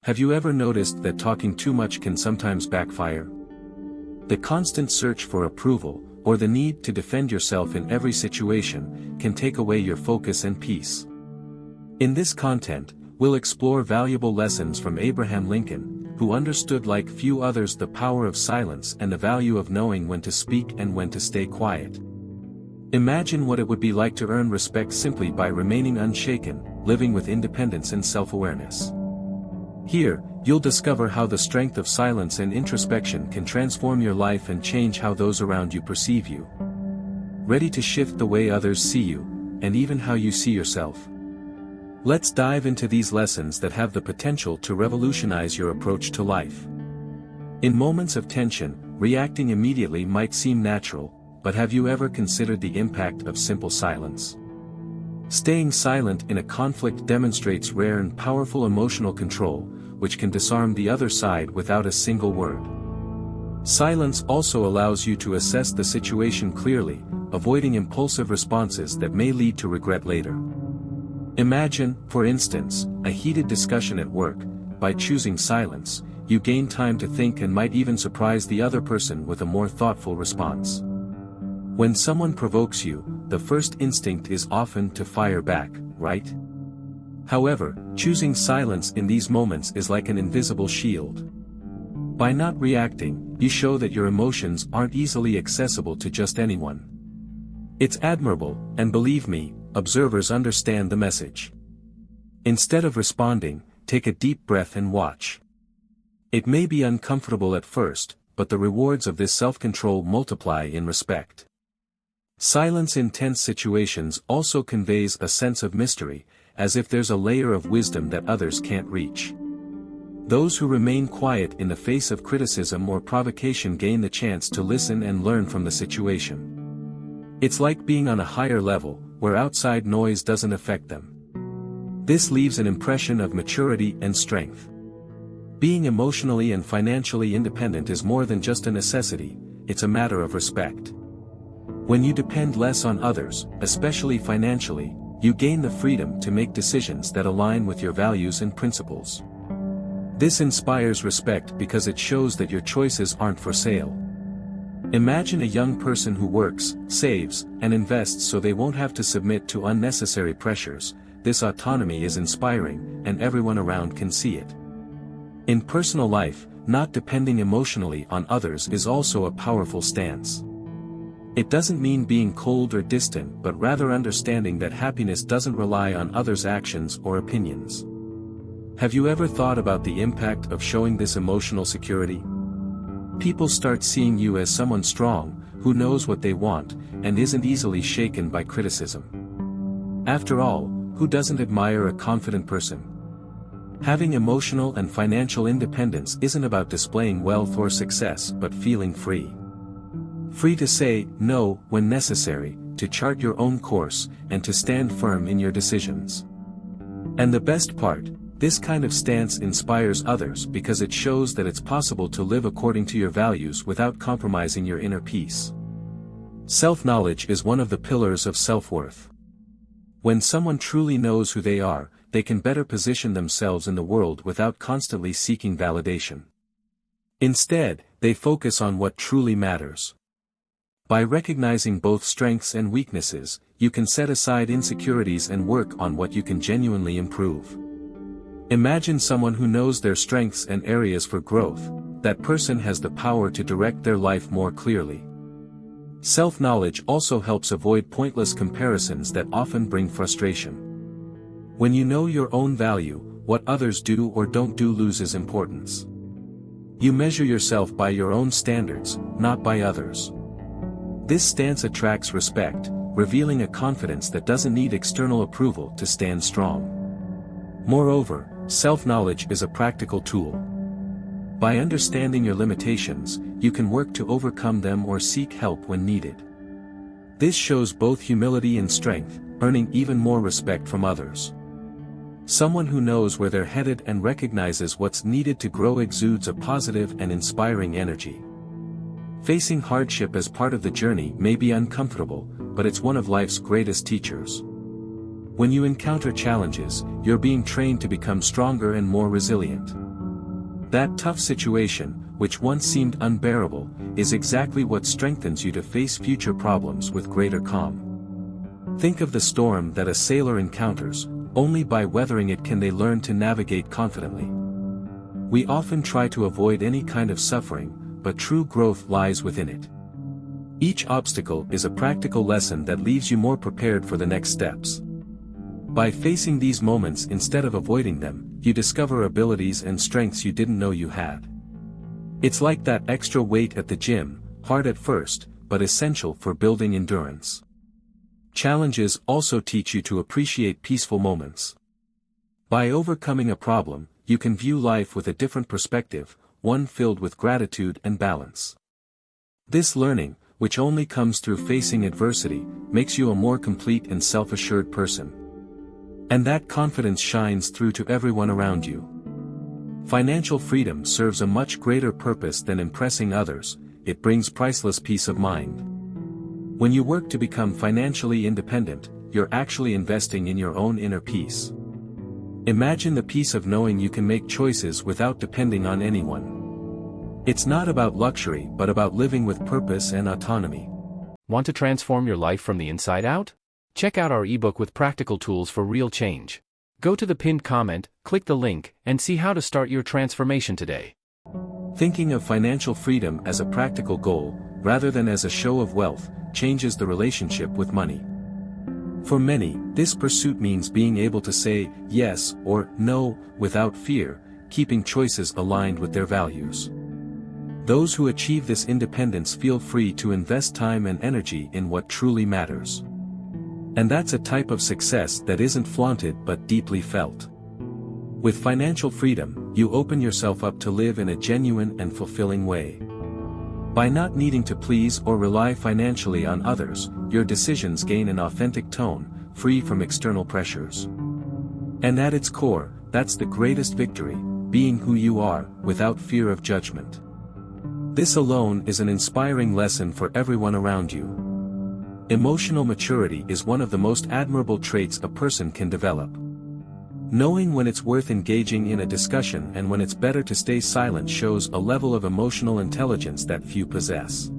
Have you ever noticed that talking too much can sometimes backfire? The constant search for approval, or the need to defend yourself in every situation, can take away your focus and peace. In this content, we'll explore valuable lessons from Abraham Lincoln, who understood like few others the power of silence and the value of knowing when to speak and when to stay quiet. Imagine what it would be like to earn respect simply by remaining unshaken, living with independence and self-awareness. Here, you'll discover how the strength of silence and introspection can transform your life and change how those around you perceive you. Ready to shift the way others see you, and even how you see yourself? Let's dive into these lessons that have the potential to revolutionize your approach to life. In moments of tension, reacting immediately might seem natural, but have you ever considered the impact of simple silence? Staying silent in a conflict demonstrates rare and powerful emotional control, which can disarm the other side without a single word. Silence also allows you to assess the situation clearly, avoiding impulsive responses that may lead to regret later. Imagine, for instance, a heated discussion at work. By choosing silence, you gain time to think and might even surprise the other person with a more thoughtful response. When someone provokes you, the first instinct is often to fire back, right? However, choosing silence in these moments is like an invisible shield. By not reacting, you show that your emotions aren't easily accessible to just anyone. It's admirable, and believe me, observers understand the message. Instead of responding, take a deep breath and watch. It may be uncomfortable at first, but the rewards of this self-control multiply in respect. Silence in tense situations also conveys a sense of mystery, as if there's a layer of wisdom that others can't reach. Those who remain quiet in the face of criticism or provocation gain the chance to listen and learn from the situation. It's like being on a higher level, where outside noise doesn't affect them. This leaves an impression of maturity and strength. Being emotionally and financially independent is more than just a necessity, it's a matter of respect. When you depend less on others, especially financially, you gain the freedom to make decisions that align with your values and principles. This inspires respect because it shows that your choices aren't for sale. Imagine a young person who works, saves, and invests so they won't have to submit to unnecessary pressures. This autonomy is inspiring, and everyone around can see it. In personal life, not depending emotionally on others is also a powerful stance. It doesn't mean being cold or distant, but rather understanding that happiness doesn't rely on others' actions or opinions. Have you ever thought about the impact of showing this emotional security? People start seeing you as someone strong, who knows what they want, and isn't easily shaken by criticism. After all, who doesn't admire a confident person? Having emotional and financial independence isn't about displaying wealth or success, but feeling free. Free to say no when necessary, to chart your own course, and to stand firm in your decisions. And the best part, this kind of stance inspires others because it shows that it's possible to live according to your values without compromising your inner peace. Self-knowledge is one of the pillars of self-worth. When someone truly knows who they are, they can better position themselves in the world without constantly seeking validation. Instead, they focus on what truly matters. By recognizing both strengths and weaknesses, you can set aside insecurities and work on what you can genuinely improve. Imagine someone who knows their strengths and areas for growth. That person has the power to direct their life more clearly. Self-knowledge also helps avoid pointless comparisons that often bring frustration. When you know your own value, what others do or don't do loses importance. You measure yourself by your own standards, not by others. This stance attracts respect, revealing a confidence that doesn't need external approval to stand strong. Moreover, self-knowledge is a practical tool. By understanding your limitations, you can work to overcome them or seek help when needed. This shows both humility and strength, earning even more respect from others. Someone who knows where they're headed and recognizes what's needed to grow exudes a positive and inspiring energy. Facing hardship as part of the journey may be uncomfortable, but it's one of life's greatest teachers. When you encounter challenges, you're being trained to become stronger and more resilient. That tough situation, which once seemed unbearable, is exactly what strengthens you to face future problems with greater calm. Think of the storm that a sailor encounters. Only by weathering it can they learn to navigate confidently. We often try to avoid any kind of suffering, but true growth lies within it. Each obstacle is a practical lesson that leaves you more prepared for the next steps. By facing these moments instead of avoiding them, you discover abilities and strengths you didn't know you had. It's like that extra weight at the gym, hard at first, but essential for building endurance. Challenges also teach you to appreciate peaceful moments. By overcoming a problem, you can view life with a different perspective, one filled with gratitude and balance. This learning, which only comes through facing adversity, makes you a more complete and self-assured person. And that confidence shines through to everyone around you. Financial freedom serves a much greater purpose than impressing others. It brings priceless peace of mind. When you work to become financially independent, you're actually investing in your own inner peace. Imagine the peace of knowing you can make choices without depending on anyone. It's not about luxury but about living with purpose and autonomy. Want to transform your life from the inside out? Check out our ebook with practical tools for real change. Go to the pinned comment, click the link, and see how to start your transformation today. Thinking of financial freedom as a practical goal, rather than as a show of wealth, changes the relationship with money. For many, this pursuit means being able to say yes or no without fear, keeping choices aligned with their values. Those who achieve this independence feel free to invest time and energy in what truly matters. And that's a type of success that isn't flaunted but deeply felt. With financial freedom, you open yourself up to live in a genuine and fulfilling way. By not needing to please or rely financially on others, your decisions gain an authentic tone, free from external pressures. And at its core, that's the greatest victory, being who you are, without fear of judgment. This alone is an inspiring lesson for everyone around you. Emotional maturity is one of the most admirable traits a person can develop. Knowing when it's worth engaging in a discussion and when it's better to stay silent shows a level of emotional intelligence that few possess.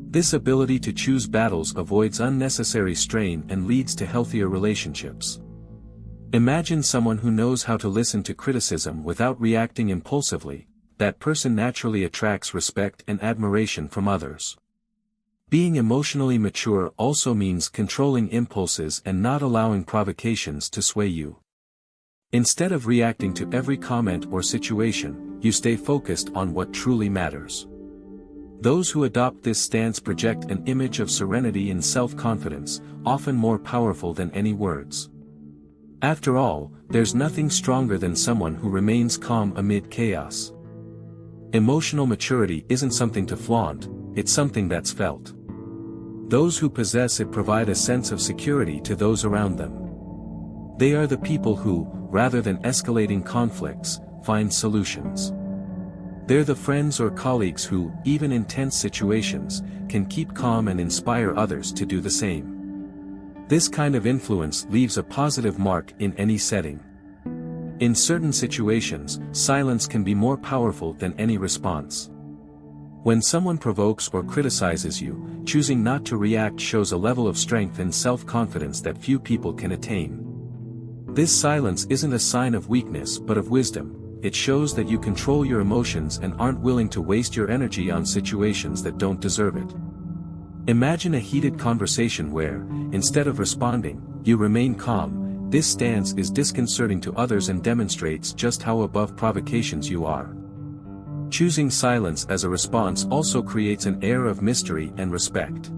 This ability to choose battles avoids unnecessary strain and leads to healthier relationships. Imagine someone who knows how to listen to criticism without reacting impulsively. That person naturally attracts respect and admiration from others. Being emotionally mature also means controlling impulses and not allowing provocations to sway you. Instead of reacting to every comment or situation, you stay focused on what truly matters. Those who adopt this stance project an image of serenity and self-confidence, often more powerful than any words. After all, there's nothing stronger than someone who remains calm amid chaos. Emotional maturity isn't something to flaunt, it's something that's felt. Those who possess it provide a sense of security to those around them. They are the people who, rather than escalating conflicts, find solutions. They're the friends or colleagues who, even in tense situations, can keep calm and inspire others to do the same. This kind of influence leaves a positive mark in any setting. In certain situations, silence can be more powerful than any response. When someone provokes or criticizes you, choosing not to react shows a level of strength and self-confidence that few people can attain. This silence isn't a sign of weakness but of wisdom. It shows that you control your emotions and aren't willing to waste your energy on situations that don't deserve it. Imagine a heated conversation where, instead of responding, you remain calm. This stance is disconcerting to others and demonstrates just how above provocations you are. Choosing silence as a response also creates an air of mystery and respect.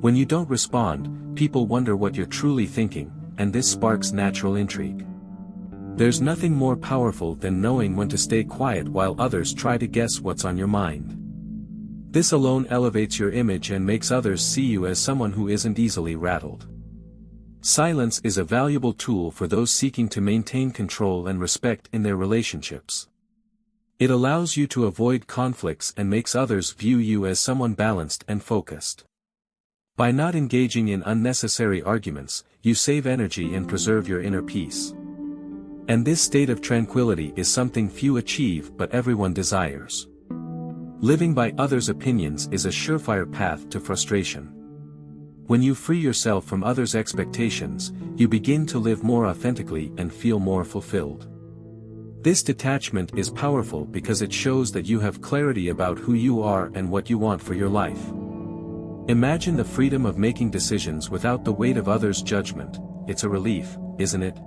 When you don't respond, people wonder what you're truly thinking, and this sparks natural intrigue. There's nothing more powerful than knowing when to stay quiet while others try to guess what's on your mind. This alone elevates your image and makes others see you as someone who isn't easily rattled. Silence is a valuable tool for those seeking to maintain control and respect in their relationships. It allows you to avoid conflicts and makes others view you as someone balanced and focused. By not engaging in unnecessary arguments, you save energy and preserve your inner peace. And this state of tranquility is something few achieve but everyone desires. Living by others' opinions is a surefire path to frustration. When you free yourself from others' expectations, you begin to live more authentically and feel more fulfilled. This detachment is powerful because it shows that you have clarity about who you are and what you want for your life. Imagine the freedom of making decisions without the weight of others' judgment. It's a relief, isn't it?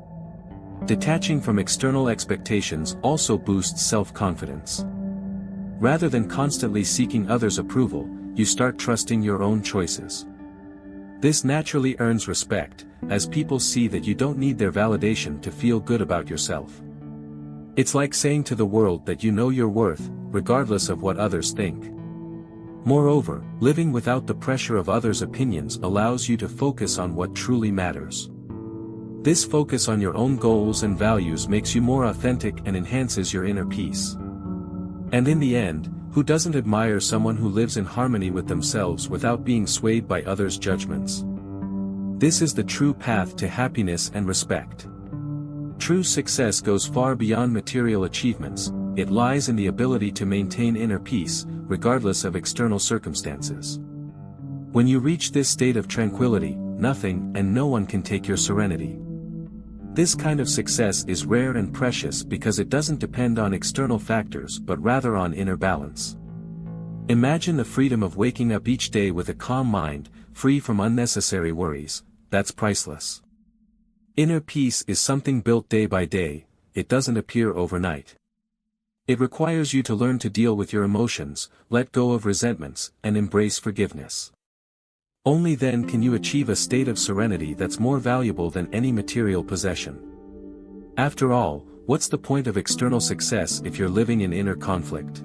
Detaching from external expectations also boosts self-confidence. Rather than constantly seeking others' approval, you start trusting your own choices. This naturally earns respect, as people see that you don't need their validation to feel good about yourself. It's like saying to the world that you know your worth, regardless of what others think. Moreover, living without the pressure of others' opinions allows you to focus on what truly matters. This focus on your own goals and values makes you more authentic and enhances your inner peace. And in the end, who doesn't admire someone who lives in harmony with themselves without being swayed by others' judgments? This is the true path to happiness and respect. True success goes far beyond material achievements. It lies in the ability to maintain inner peace, regardless of external circumstances. When you reach this state of tranquility, nothing and no one can take your serenity. This kind of success is rare and precious because it doesn't depend on external factors but rather on inner balance. Imagine the freedom of waking up each day with a calm mind, free from unnecessary worries. That's priceless. Inner peace is something built day by day. It doesn't appear overnight. It requires you to learn to deal with your emotions, let go of resentments, and embrace forgiveness. Only then can you achieve a state of serenity that's more valuable than any material possession. After all, what's the point of external success if you're living in inner conflict?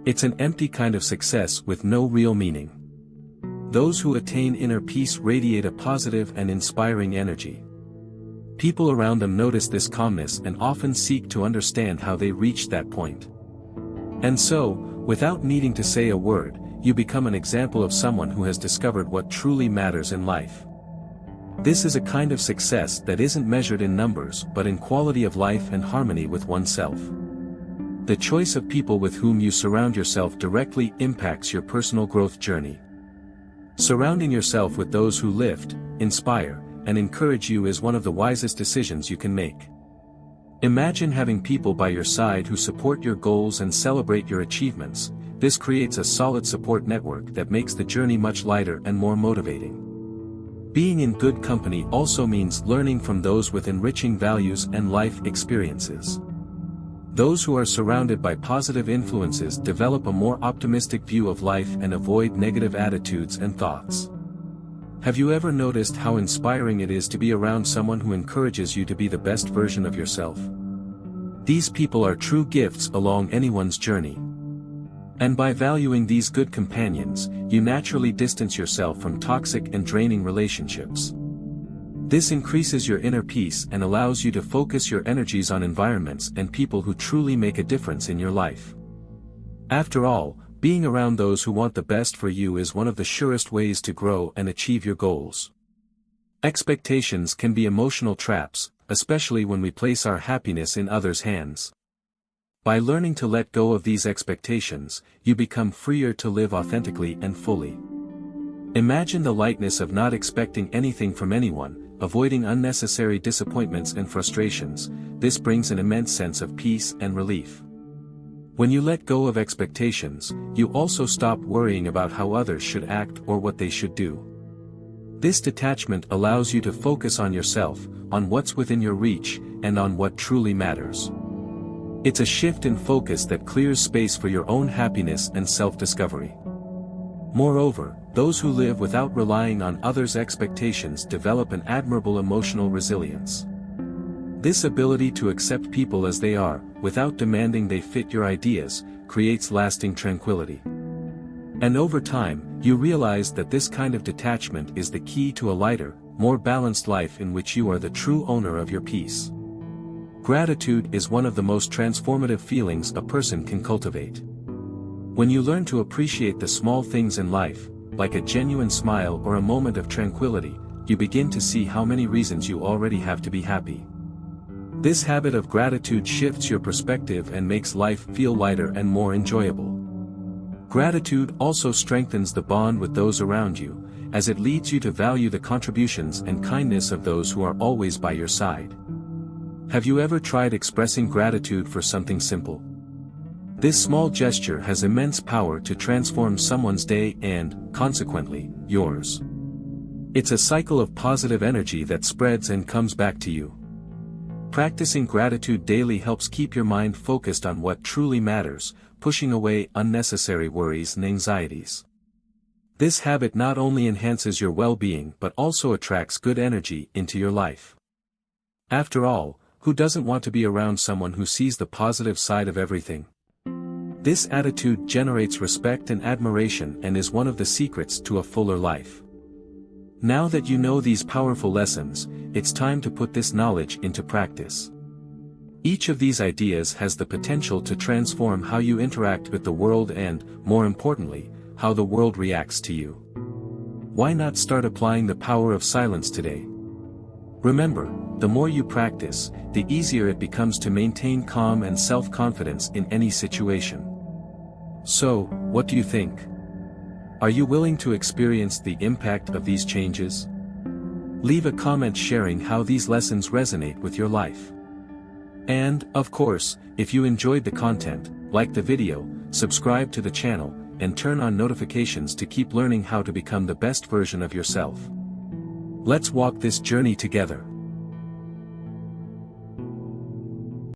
It's an empty kind of success with no real meaning. Those who attain inner peace radiate a positive and inspiring energy. People around them notice this calmness and often seek to understand how they reached that point. And so, without needing to say a word, you become an example of someone who has discovered what truly matters in life. This is a kind of success that isn't measured in numbers but in quality of life and harmony with oneself. The choice of people with whom you surround yourself directly impacts your personal growth journey. Surrounding yourself with those who lift, inspire, and encourage you is one of the wisest decisions you can make. Imagine having people by your side who support your goals and celebrate your achievements. This creates a solid support network that makes the journey much lighter and more motivating. Being in good company also means learning from those with enriching values and life experiences. Those who are surrounded by positive influences develop a more optimistic view of life and avoid negative attitudes and thoughts. Have you ever noticed how inspiring it is to be around someone who encourages you to be the best version of yourself? These people are true gifts along anyone's journey. And by valuing these good companions, you naturally distance yourself from toxic and draining relationships. This increases your inner peace and allows you to focus your energies on environments and people who truly make a difference in your life. After all, being around those who want the best for you is one of the surest ways to grow and achieve your goals. Expectations can be emotional traps, especially when we place our happiness in others' hands. By learning to let go of these expectations, you become freer to live authentically and fully. Imagine the lightness of not expecting anything from anyone, avoiding unnecessary disappointments and frustrations. This brings an immense sense of peace and relief. When you let go of expectations, you also stop worrying about how others should act or what they should do. This detachment allows you to focus on yourself, on what's within your reach, and on what truly matters. It's a shift in focus that clears space for your own happiness and self-discovery. Moreover, those who live without relying on others' expectations develop an admirable emotional resilience. This ability to accept people as they are, without demanding they fit your ideas, creates lasting tranquility. And over time, you realize that this kind of detachment is the key to a lighter, more balanced life in which you are the true owner of your peace. Gratitude is one of the most transformative feelings a person can cultivate. When you learn to appreciate the small things in life, like a genuine smile or a moment of tranquility, you begin to see how many reasons you already have to be happy. This habit of gratitude shifts your perspective and makes life feel lighter and more enjoyable. Gratitude also strengthens the bond with those around you, as it leads you to value the contributions and kindness of those who are always by your side. Have you ever tried expressing gratitude for something simple? This small gesture has immense power to transform someone's day and, consequently, yours. It's a cycle of positive energy that spreads and comes back to you. Practicing gratitude daily helps keep your mind focused on what truly matters, pushing away unnecessary worries and anxieties. This habit not only enhances your well-being but also attracts good energy into your life. After all, who doesn't want to be around someone who sees the positive side of everything? This attitude generates respect and admiration and is one of the secrets to a fuller life. Now that you know these powerful lessons, it's time to put this knowledge into practice. Each of these ideas has the potential to transform how you interact with the world and, more importantly, how the world reacts to you. Why not start applying the power of silence today? Remember, the more you practice, the easier it becomes to maintain calm and self-confidence in any situation. So, what do you think? Are you willing to experience the impact of these changes? Leave a comment sharing how these lessons resonate with your life. And, of course, if you enjoyed the content, like the video, subscribe to the channel, and turn on notifications to keep learning how to become the best version of yourself. Let's walk this journey together.